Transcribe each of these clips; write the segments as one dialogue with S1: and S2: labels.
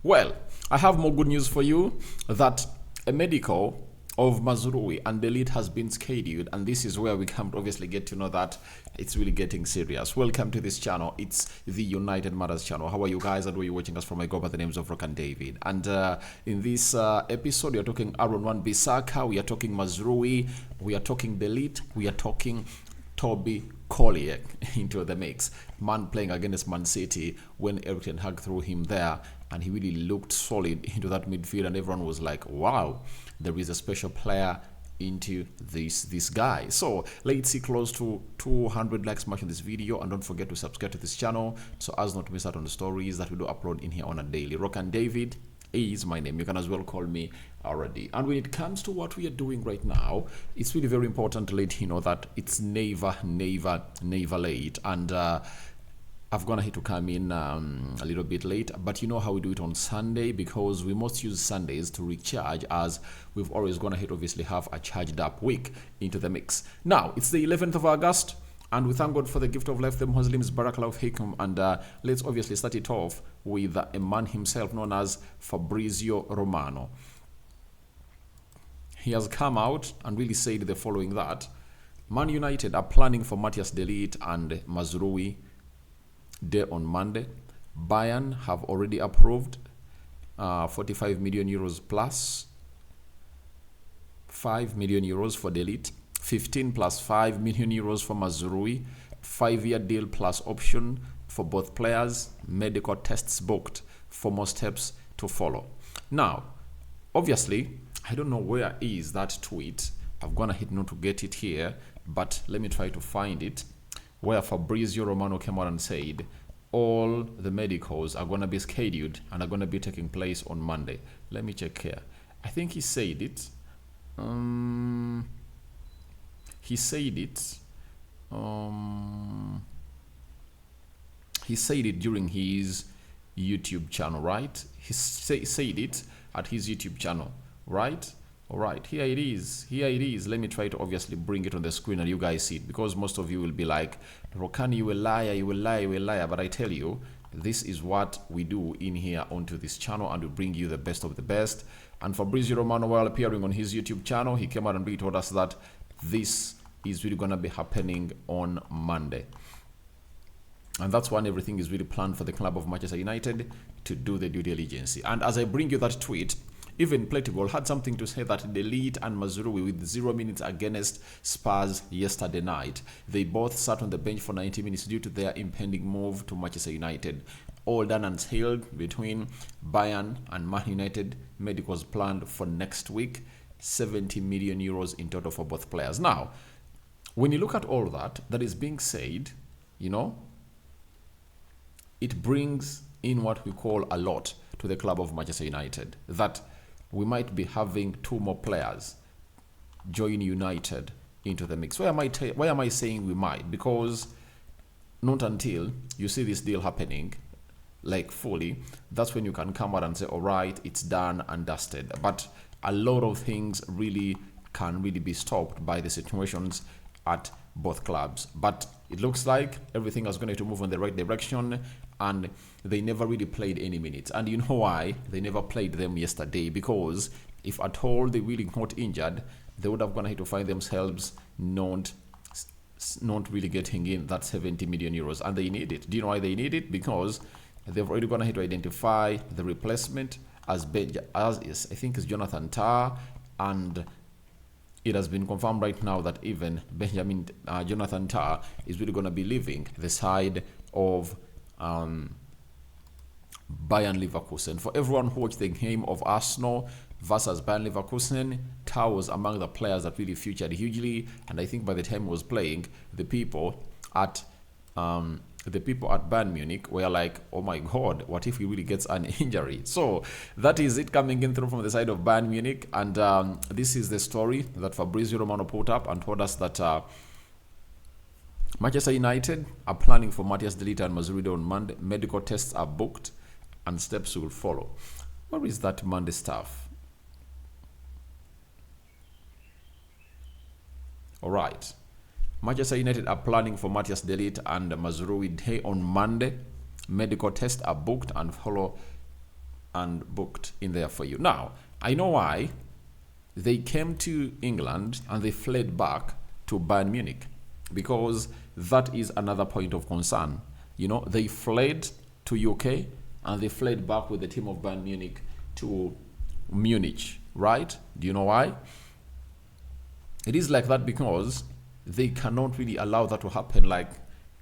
S1: Well, I have more good news for you that a medical of Mazraoui and Ligt has been scheduled, and this is where we can obviously get to know that it's really getting serious. Welcome to this channel. It's the United Matters channel. How are you guys, and where you watching us from? I go by the names of Rock and David. And in this episode, we are talking Wan-Bissaka, we are talking Mazraoui, we are talking Ligt, we are talking Collyer into the mix. Man playing against Man City when Ligt and Mazraoui threw him there, and he really looked solid into that midfield, and everyone was like, wow, there is a special player into this guy. So let's see close to 200 likes much on this video, and don't forget to subscribe to this channel so as not to miss out on the stories that we do upload in here on a daily. Rock and David is my name. You can as well call me already. And when it comes to what we are doing right now, it's really very important to let you know that it's never late. And I've gonna hate to come in a little bit late, but you know how we do it on Sunday, because we must use Sundays to recharge, as we've always gonna hate obviously have a charged up week into the mix. Now it's the 11th of August, and we thank God for the gift of life, the Muslims, Barakallahu Fikum, and let's obviously start it off with a man himself known as Fabrizio Romano. He has come out and really said the following: that Man United are planning for Matthijs and Mazraoui day on Monday. Bayern have already approved 45 million euros plus 5 million euros for Ligt, 15 plus 5 million euros for Mazraoui, 5-year deal plus option for both players, medical tests booked, 4 more steps to follow. Now, obviously, I don't know where is that tweet. I'm gonna hit not to get it here, but let me try to find it, where Fabrizio Romano came out and said all the medicals are going to be scheduled and are going to be taking place on Monday. Let me check here. I think he said it. He said it during his YouTube channel, right? He said it at his YouTube channel, right? All right, here it is. Let me try to obviously bring it on the screen and you guys see it, because most of you will be like, Rokan, you a liar, you a liar. But I tell you, this is what we do in here onto this channel, and we bring you the best of the best. And Fabrizio Romano, while appearing on his YouTube channel, he came out and really told us that this is really going to be happening on Monday. And that's when everything is really planned for the club of Manchester United to do the due diligence. And as I bring you that tweet, even Playtable had something to say that Ligt and Mazraoui, with 0 minutes against Spurs yesterday night, they both sat on the bench for 90 minutes due to their impending move to Manchester United. All done and sealed between Bayern and Man United. Medicals planned for next week. 70 million euros in total for both players. Now, when you look at all that is being said, you know, it brings in what we call a lot to the club of Manchester United, that we might be having 2 more players join United into the mix. Why am I saying we might? Because not until you see this deal happening, like fully, that's when you can come out and say, all right, it's done and dusted. But a lot of things really can really be stopped by the situations at both clubs. But it looks like everything is going to move in the right direction, and they never really played any minutes. And you know why they never played them yesterday? Because if at all they really got injured, they would have gone to find themselves not really getting in that 70 million euros, and they need it. Do you know why they need it? Because they've already gone ahead to identify the replacement as I think it's Jonathan Tah, and it has been confirmed right now that even Jonathan Tah is really going to be leaving the side of Bayern Leverkusen. For everyone who watched the game of Arsenal versus Bayern Leverkusen, Tah was among the players that really featured hugely, and I think by the time he was playing, the people at Bayern Munich were like, oh my god, what if he really gets an injury? So that is it coming in through from the side of Bayern Munich, and this is the story that Fabrizio Romano put up and told us that Manchester United are planning for Matthijs and Mazraoui on Monday. Medical tests are booked and steps will follow. Where is that Monday stuff? All right. Manchester United are planning for Matthijs and Mazraoui day on Monday. Medical tests are booked and follow and booked in there for you. Now, I know why they came to England and they fled back to Bayern Munich, because that is another point of concern. You know, they fled to UK and they fled back with the team of Bayern Munich to Munich, right? Do you know why? It is like that because they cannot really allow that to happen, like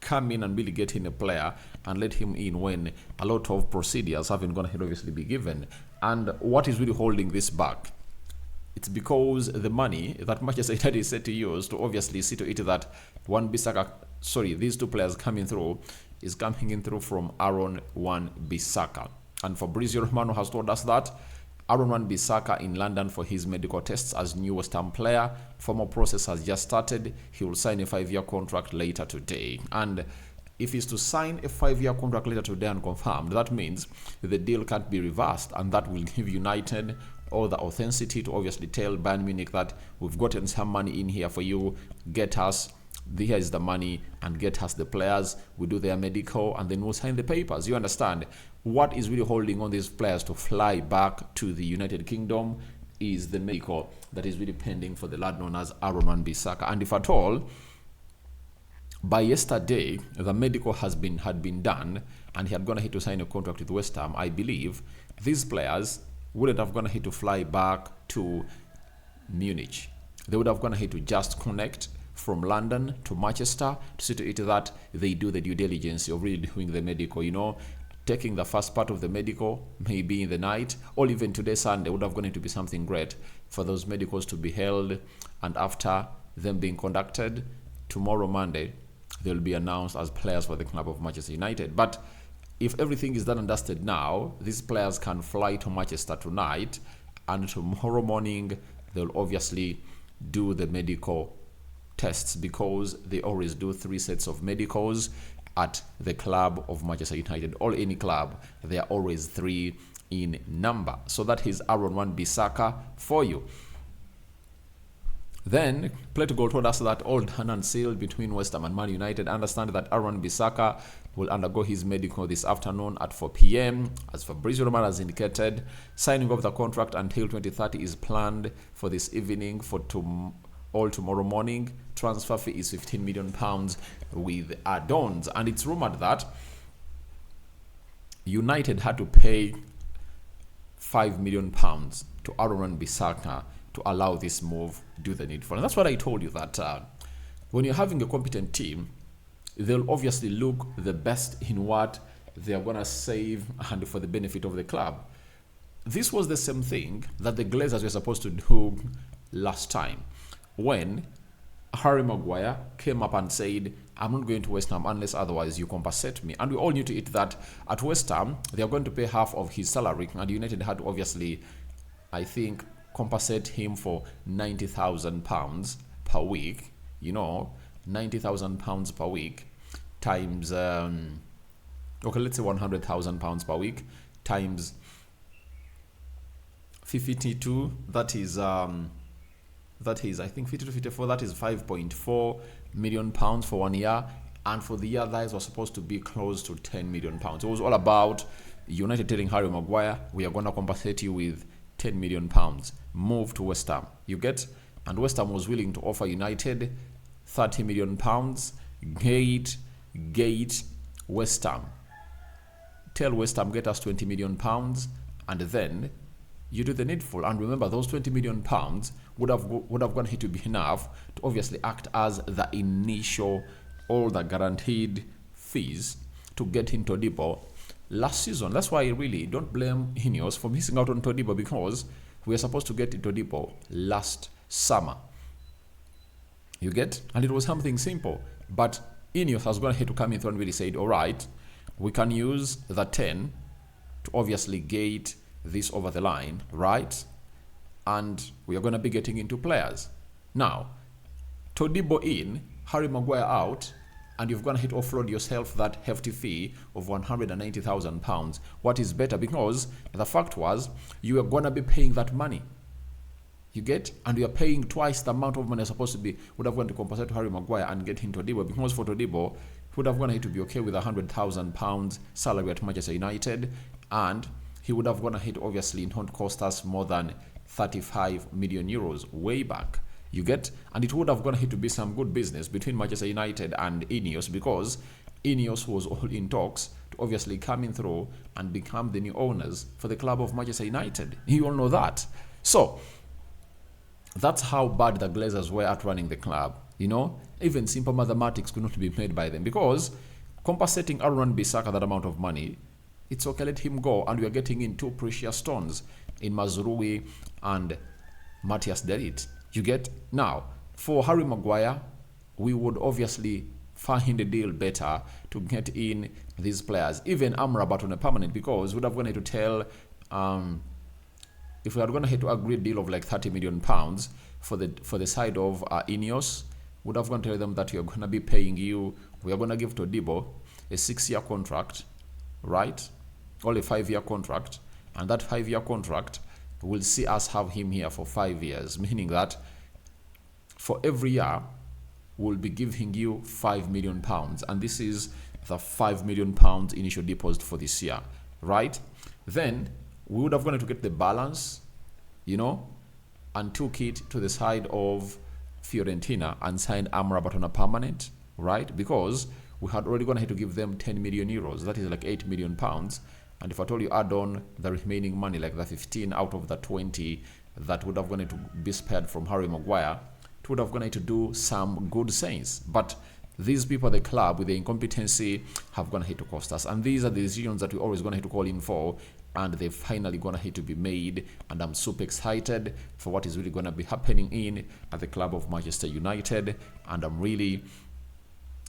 S1: come in and really get in a player and let him in when a lot of procedures haven't gone ahead obviously be given. And what is really holding this back? It's because the money that Manchester United is set to use to obviously see to it that Wan-Bissaka, these two players coming through, is coming in through from Aaron Wan-Bissaka. And Fabrizio Romano has told us that Aaron Wan-Bissaka in London for his medical tests as new West Ham player. Formal process has just started. He will sign a 5-year contract later today. And if he's to sign a 5-year contract later today and confirmed, that means the deal can't be reversed, and that will give United all the authenticity to obviously tell Bayern Munich that we've gotten some money in here for you, get us, here is the money, and get us the players, we do their medical, and then we'll sign the papers. You understand? What is really holding on these players to fly back to the United Kingdom is the medical that is really pending for the lad known as Aaron Wan-Bissaka. And if at all, by yesterday, the medical had been done, and he had gone ahead to sign a contract with West Ham, I believe these players wouldn't have gone ahead to fly back to Munich. They would have gone ahead to just connect from London to Manchester to see to it that they do the due diligence of really doing the medical, you know, taking the first part of the medical, maybe in the night, or even today, Sunday, would have gone to be something great for those medicals to be held. And after them being conducted, tomorrow, Monday, they'll be announced as players for the club of Manchester United. But if everything is done and dusted now, these players can fly to Manchester tonight, and tomorrow morning, they'll obviously do the medical tests, because they always do 3 sets of medicals at the club of Manchester United, or any club. They are always 3 in number. So that is Aaron Wan-Bissaka for you. Then, Play to Goal told us that all done and sealed between West Ham and Man United. Understand that Aaron Wan-Bissaka will undergo his medical this afternoon at 4 p.m. As Fabrizio Romano has indicated, signing of the contract until 2030 is planned for this evening for all tomorrow morning. Transfer fee is £15 million with add-ons. And it's rumored that United had to pay £5 million to Aaron Wan-Bissaka to allow this move, do the needful. And that's what I told you, that when you're having a competent team, they'll obviously look the best in what they're going to save and for the benefit of the club. This was the same thing that the Glazers were supposed to do last time, when Harry Maguire came up and said, I'm not going to West Ham unless otherwise you compensate me. And we all knew to it that at West Ham, they are going to pay half of his salary, and United had to obviously, I think, compensate him for £90,000 per week. You know, £90,000 per week times, okay, let's say £100,000 per week times 52, that is I think 50 to 54, that is £5.4 million for 1 year, and for the year that was supposed to be close to £10 million. It was all about United telling Harry Maguire, we are going to compensate you with £10 million, move to West Ham, you get? And West Ham was willing to offer United £30 million, gate West Ham, tell West Ham, get us £20 million, and then you do the needful. And remember, those £20 million would have gone here to be enough to obviously act as the initial, all the guaranteed fees to get into Todibo last season. That's why I really don't blame Ineos for missing out on Todibo, because we were supposed to get into Todibo last summer. You get? And it was something simple. But Ineos has gone ahead to come in through and really said, all right, we can use the 10 to obviously gate this over the line, right? And we are going to be getting into players. Now, Todibo in, Harry Maguire out, and you've gone ahead to offload yourself that hefty fee of £190,000. What is better? Because the fact was, you are going to be paying that money. You get? And you are paying twice the amount of money supposed to be, would have gone to compensate to Harry Maguire and get into Todibo. Because for Todibo, would have gone ahead to be okay with £100,000 salary at Manchester United, and he would have gone ahead, obviously, not cost us more than 35 million euros way back. You get? And it would have gone ahead to be some good business between Manchester United and Ineos, because Ineos was all in talks to obviously coming through and become the new owners for the club of Manchester United. You all know that. So, that's how bad the Glazers were at running the club. You know, even simple mathematics could not be made by them, because compensating Wan-Bissaka that amount of money, it's okay, let him go, and we are getting in two precious stones in Mazraoui and Matthijs de Ligt. You get? Now, for Harry Maguire, we would obviously find a deal better to get in these players, even Amrabat on a permanent, because we would have gone to tell, if we are going to have to agree a deal of like 30 million pounds for the side of Ineos, would have gone to tell them that we are going to be paying you, we are going to give Todibo a 6-year contract, right? Or a 5-year contract, and that 5-year contract will see us have him here for 5 years, meaning that for every year we'll be giving you 5 million pounds, and this is the 5 million pounds initial deposit for this year, right? Then we would have gone to get the balance, you know, and took it to the side of Fiorentina and signed Amrabat on a permanent, right? Because we had already gone ahead to give them 10 million euros, that is like 8 million pounds. And if I told you add on the remaining money, like the 15 out of the 20 that would have gone to be spared from Harry Maguire, it would have gone to do some good sense. But these people, the club, with the incompetency, have gone ahead to cost us. And these are the decisions that we always gone ahead to call in for, and they've finally gone ahead to be made. And I'm super excited for what is really going to be happening in at the club of Manchester United, and I'm really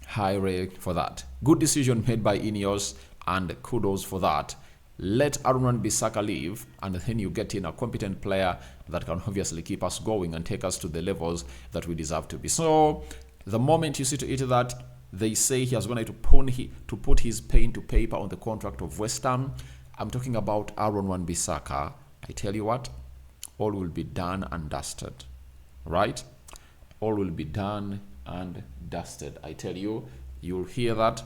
S1: high for that. Good decision made by Ineos, and kudos for that. Let Wan-Bissaka leave, and then you get in a competent player that can obviously keep us going and take us to the levels that we deserve to be. So the moment you see to it that they say he has gone to put his pen to paper on the contract of West Ham, I'm talking about Wan-Bissaka, I tell you what, all will be done and dusted, right? All will be done and dusted. I tell you, you'll hear that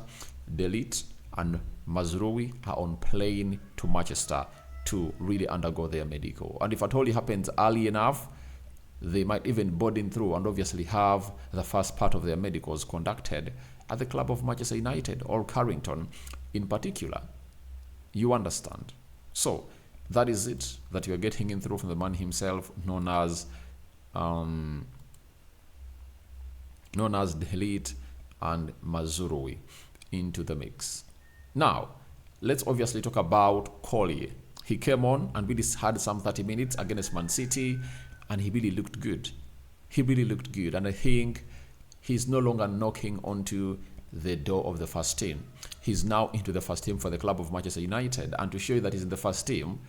S1: de Ligt and Mazraoui are on plane to Manchester to really undergo their medical. And if at all it happens early enough, they might even board in through and obviously have the first part of their medicals conducted at the club of Manchester United or Carrington in particular. You understand? So that is it that you're getting in through from the man himself, known as de Ligt and Mazraoui into the mix. Now, let's obviously talk about Collyer. He came on and really had some 30 minutes against Man City, and he really looked good. He really looked good, and I think he's no longer knocking onto the door of the first team. He's now into the first team for the club of Manchester United, and to show you that he's in the first team,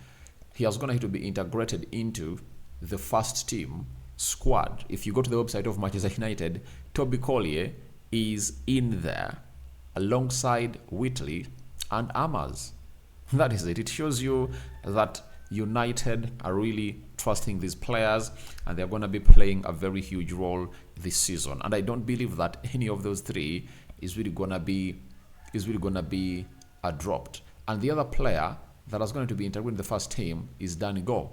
S1: he is going to be integrated into the first team squad. If you go to the website of Manchester United, Toby Collyer is in there alongside Whitley and Amers. That is it. It shows you that United are really trusting these players, and they're going to be playing a very huge role this season. And I don't believe that any of those three is really going to be dropped. And the other player that is going to be integrated in the first team is Danny Go.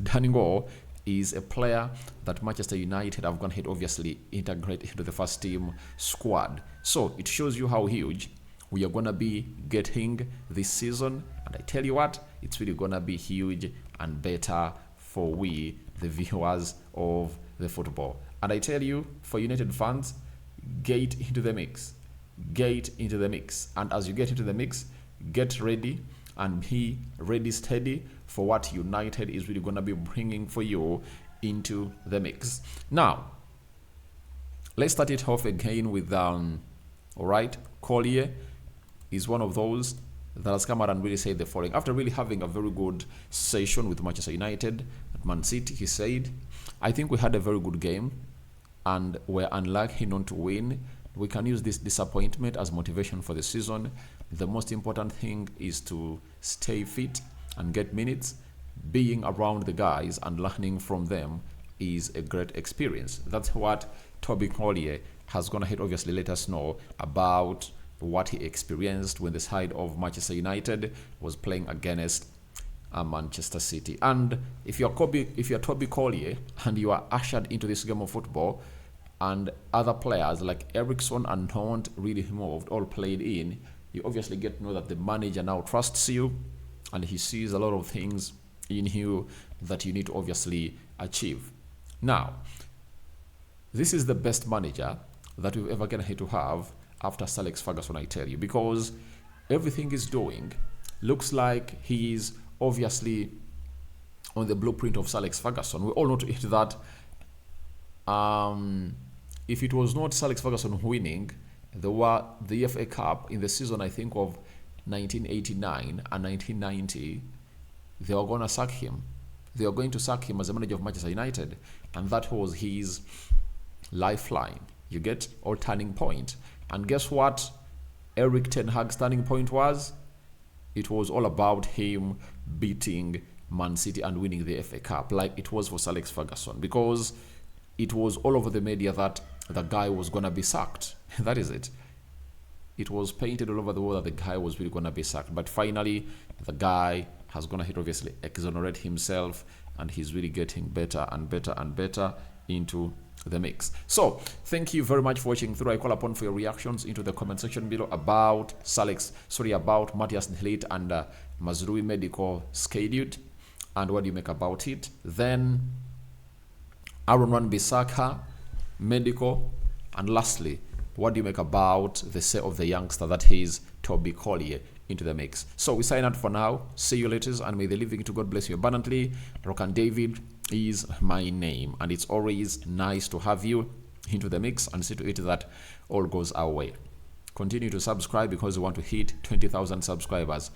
S1: Danny Go is a player that Manchester United have gone ahead obviously integrate into the first team squad. So it shows you how huge we are going to be getting this season, and I tell you what, it's really going to be huge and better for we, the viewers of the football. And I tell you, for United fans, get into the mix. Get into the mix. And as you get into the mix, get ready and be ready steady for what United is really going to be bringing for you into the mix. Now, let's start it off again with, all right, Collyer is one of those that has come out and really said the following. After really having a very good session with Manchester United at Man City, he said, I think we had a very good game and we're unlucky not to win. We can use this disappointment as motivation for the season. The most important thing is to stay fit and get minutes. Being around the guys and learning from them is a great experience. That's what Toby Collyer has gone ahead obviously let us know about what he experienced when the side of Manchester United was playing against Manchester City. And if you're Toby Collyer and you are ushered into this game of football, and other players like Ericsson and Hunt really moved, all played in, you obviously get to know that the manager now trusts you and he sees a lot of things in you that you need to obviously achieve. Now, this is the best manager that we've ever going to have after Sir Alex Ferguson, I tell you, because everything he's doing looks like he's obviously on the blueprint of Sir Alex Ferguson. We all know to it that if it was not Sir Alex Ferguson winning the FA Cup in the season, I think, of 1989 and 1990, they were going to sack him. They were going to sack him as a manager of Manchester United, and that was his lifeline, you get, or turning point. And guess what Erik ten Hag's turning point was? It was all about him beating Man City and winning the FA Cup, like it was for Sir Alex Ferguson, because it was all over the media that the guy was going to be sacked. That is it. It was painted all over the world that the guy was really going to be sacked. But finally, the guy has gone ahead, obviously, exonerate himself, and he's really getting better and better and better into the mix. So, thank you very much for watching through. I call upon for your reactions into the comment section below about about Matthijs de Ligt and Mazraoui medical scheduled, and what do you make about it? Then Wan-Bissaka medical, and lastly, what do you make about the sale of the youngster that is Toby Collyer into the mix? So we sign out for now. See you later, and may the living to God bless you abundantly. Rokan David is my name, and it's always nice to have you into the mix and see to it that all goes our way. Continue to subscribe because we want to hit 20,000 subscribers.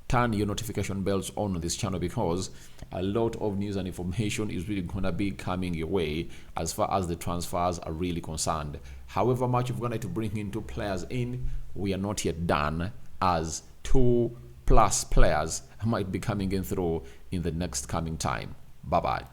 S1: Turn your notification bells on this channel because a lot of news and information is really going to be coming your way as far as the transfers are really concerned. However much we're going to bring in 2 players in, we are not yet done, as 2+ players might be coming in through in the next coming time. Bye-bye.